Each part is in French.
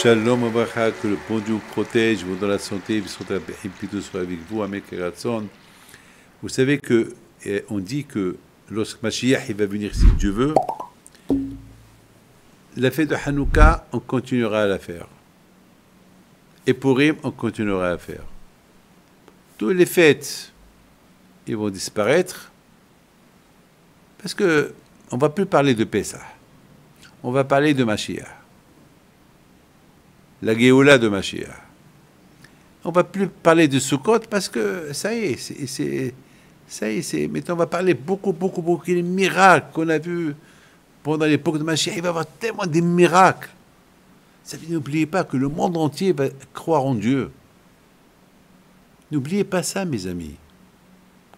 Shalom Abracha, que le bon Dieu vous protège, vous donne la santé, plutôt soit avec vous, Amen Keratson. Vous savez que, on dit que lorsque Mashiach il va venir, si Dieu veut, la fête de Hanouka, on continuera à la faire. Et Purim, on continuera à la faire. Toutes les fêtes, ils vont disparaître, parce que on ne va plus parler de Pessah. On va parler de Mashiach. La Géoula de Mashiach. On ne va plus parler de Sukkot parce que ça y est, maintenant on va parler beaucoup des miracles qu'on a vus pendant l'époque de Mashiach. Il va y avoir tellement de miracles. Ça veut dire, n'oubliez pas que le monde entier va croire en Dieu. N'oubliez pas ça, mes amis.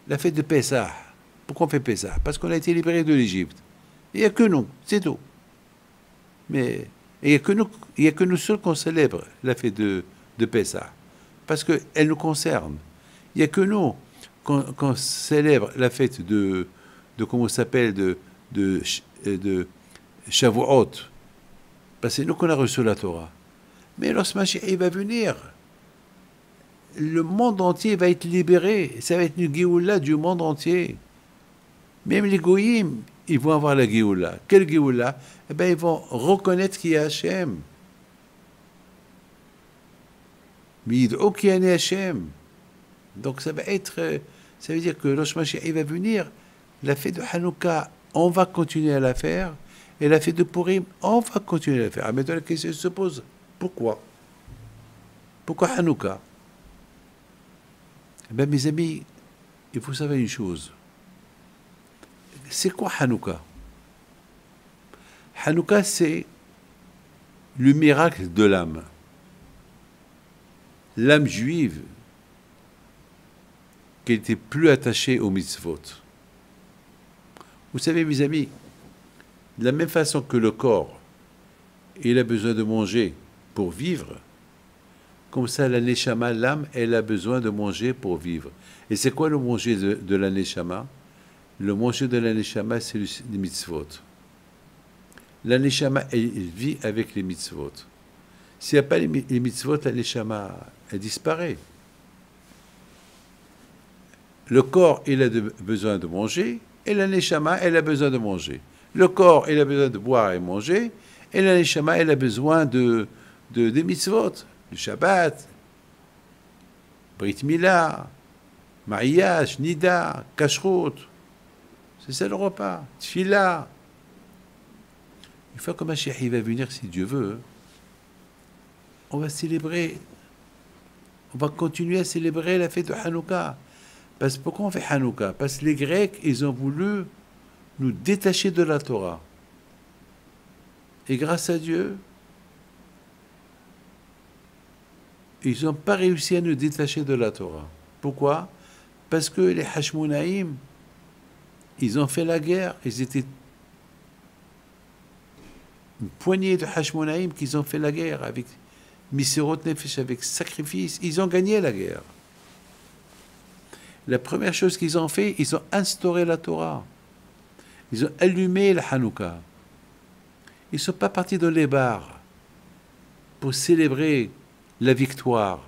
La fête de Pessah. Pourquoi on fait Pessah? Parce qu'on a été libérés de l'Égypte. Il n'y a que nous, c'est tout. Mais il n'y a que nous seuls qu'on célèbre la fête de Pessah. Parce qu'elle nous concerne. Il n'y a que nous qu'on célèbre la fête de comment ça s'appelle, de Shavuot. Parce que c'est nous qu'on a reçu la Torah. Mais lorsque Mashiach va venir, le monde entier va être libéré. Ça va être une Géoula du monde entier. Même les Goïms, ils vont avoir la Géoula. Quelle Géoula? Eh bien, ils vont reconnaître qu'il y a Hachem. Mid'o qui est Hachem. Donc ça va être, ça veut dire que lorsque Mashiach va venir, la fête de Hanouka, on va continuer à la faire, et la fête de Purim, on va continuer à la faire. Maintenant, la question se pose, pourquoi? Pourquoi Hanouka? Eh bien, mes amis, il faut savoir une chose. C'est quoi Hanouka? Hanouka, c'est le miracle de l'âme. L'âme juive qui n'était plus attachée aux mitzvot. Vous savez, mes amis, de la même façon que le corps, il a besoin de manger pour vivre, comme ça, la neshama, l'âme, elle a besoin de manger pour vivre. Et c'est quoi le manger de la neshama? Le manger de la neshama, c'est les mitzvot. La neshama, elle vit avec les mitzvot. S'il n'y a pas les mitzvot, la neshama, elle disparaît. Le corps, il a besoin de manger, et la neshama, elle a besoin de manger. Le corps, il a besoin de boire et manger, et la neshama, elle a besoin des mitzvot. Le Shabbat, Brit Mila, Mariage, Nida, Kashrut. C'est ça le repas. Tfila. Une fois que Mashiach va venir, si Dieu veut, on va célébrer, on va continuer à célébrer la fête de Hanouka. Parce que pourquoi on fait Hanouka? Parce que les Grecs, ils ont voulu nous détacher de la Torah. Et grâce à Dieu, ils n'ont pas réussi à nous détacher de la Torah. Pourquoi? Parce que les Hashmonaïm, ils ont fait la guerre. Ils étaient une poignée de Hashmonaïm qui ont fait la guerre avec Miserot Nefesh, avec sacrifice. Ils ont gagné la guerre. La première chose qu'ils ont fait, ils ont instauré la Torah. Ils ont allumé la Hanouka. Ils ne sont pas partis dans les bars pour célébrer la victoire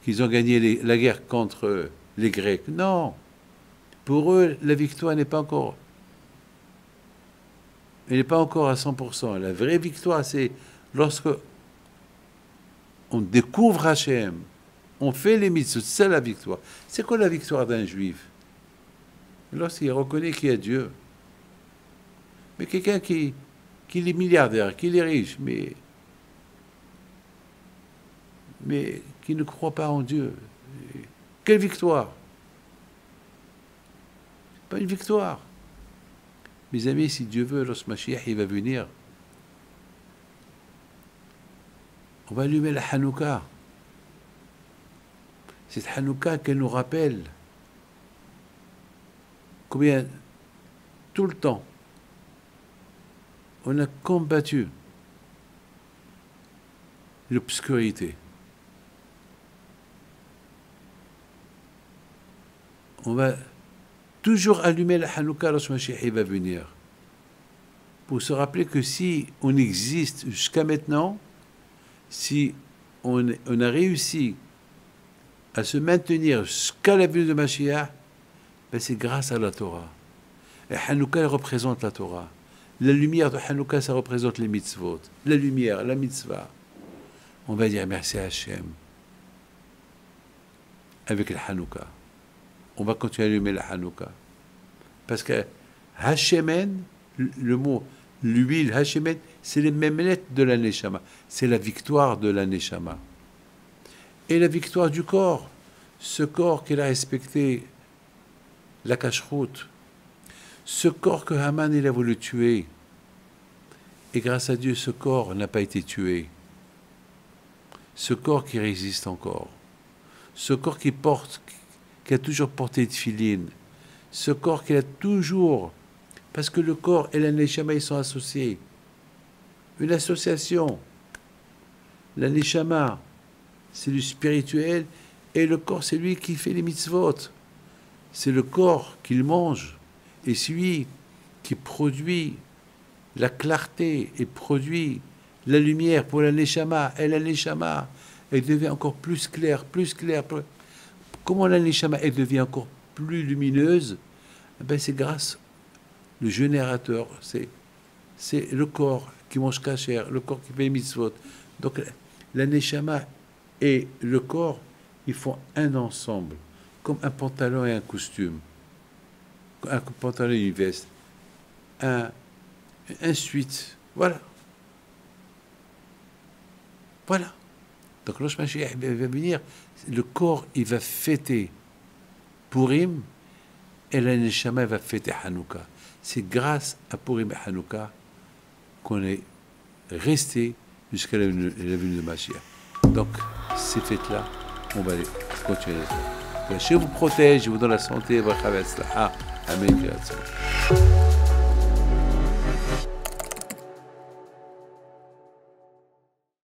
qu'ils ont gagné la guerre contre les Grecs. Non. Pour eux, la victoire n'est pas encore. Elle n'est pas encore à 100%. La vraie victoire, c'est lorsque on découvre Hachem, on fait les mitzvot, c'est la victoire. C'est quoi la victoire d'un juif? Lorsqu'il reconnaît qu'il y a Dieu. Mais quelqu'un qui est milliardaire, qui est riche, mais qui ne croit pas en Dieu. Quelle victoire? Pas une victoire. Mes amis, si Dieu veut, lorsque Mashiach va venir, on va allumer la Hanouka. Cette Hanouka qu'elle nous rappelle combien, tout le temps, on a combattu l'obscurité. On va toujours allumer la Hanouka lorsque Mashiach va venir. Pour se rappeler que si on existe jusqu'à maintenant, si on a réussi à se maintenir jusqu'à la venue de Mashiach, ben c'est grâce à la Torah. Et Hanouka représente la Torah. La lumière de Hanouka, ça représente les mitzvot. La lumière, la mitzvah. On va dire merci à Hachem. Avec le Hanouka. On va continuer à allumer la Hanouka. Parce que Hachemen, le mot, l'huile, Hachemen, c'est les mêmes lettres de la Neshama. C'est la victoire de la Neshama. Et la victoire du corps. Ce corps qu'il a respecté, la cacheroute. Ce corps que Haman il a voulu tuer. Et grâce à Dieu, ce corps n'a pas été tué. Ce corps qui résiste encore. Ce corps qui porte, qui a toujours porté de filine. Ce corps qui a toujours... Parce que le corps et la Neshama, ils sont associés. Une association. La Neshama, c'est du spirituel, et le corps, c'est lui qui fait les mitzvot. C'est le corps qu'il mange, et celui qui produit la clarté et produit la lumière pour la Neshama. Et la Neshama, elle devient encore plus claire, plus claire. Comment la Neshama, elle devient encore plus lumineuse? Ben, c'est grâce au générateur, c'est le corps qui mange kasher, le corps qui fait les mitzvot. Donc la Neshama et le corps, ils font un ensemble, comme un pantalon et un costume, un pantalon et une veste, un suite, voilà. Voilà. Donc lorsque Mashiach va venir, le corps, il va fêter Purim, et la Neshama va fêter Hanouka. C'est grâce à Purim et Hanouka qu'on est resté jusqu'à la venue de Mashiach. Donc, ces fêtes-là, on va les continuer. Que Dieu vous protège, je vous donne la santé, Amen.